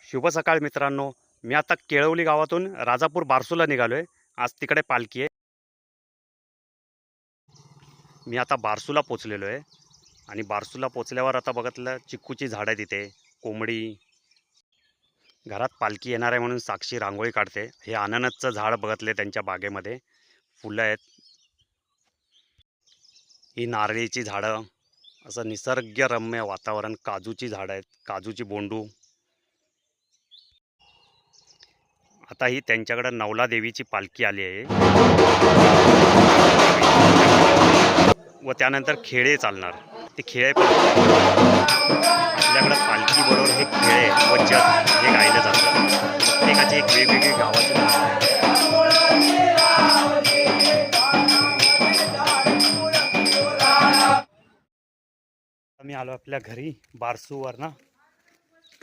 शुभ सकाळ मित्रांनो. मी आता केळवली गावातून राजापूर बारसूला निघालोय. आज तिकडे पालखी आहे. मी आता बारसूला पोचलेलो आहे आणि बारसूला पोचल्यावर आता बघितलं चिक्कूची झाडं आहेत तिथे, कोंबडी. घरात पालखी येणार आहे म्हणून साक्षी रांगोळी काढते. हे अननसचं झाड बघितले त्यांच्या बागेमध्ये, फुलं आहेत. ही नारळीची झाडं, असं निसर्गरम्य वातावरण. काजूची झाडं आहेत, काजूची बोंडू. आता ही त्यांच्याकडे नवला देवीची पालखी आली आहे व त्यानंतर खेळे चालणार. ते खेळे पण आपल्याकडं पालखी बरोबर हे खेळे व जग हे गायलं जातं. प्रत्येकाची एक वेगवेगळी गावाची भाषा आहे. मी आलो आपल्या घरी बारसूवर ना.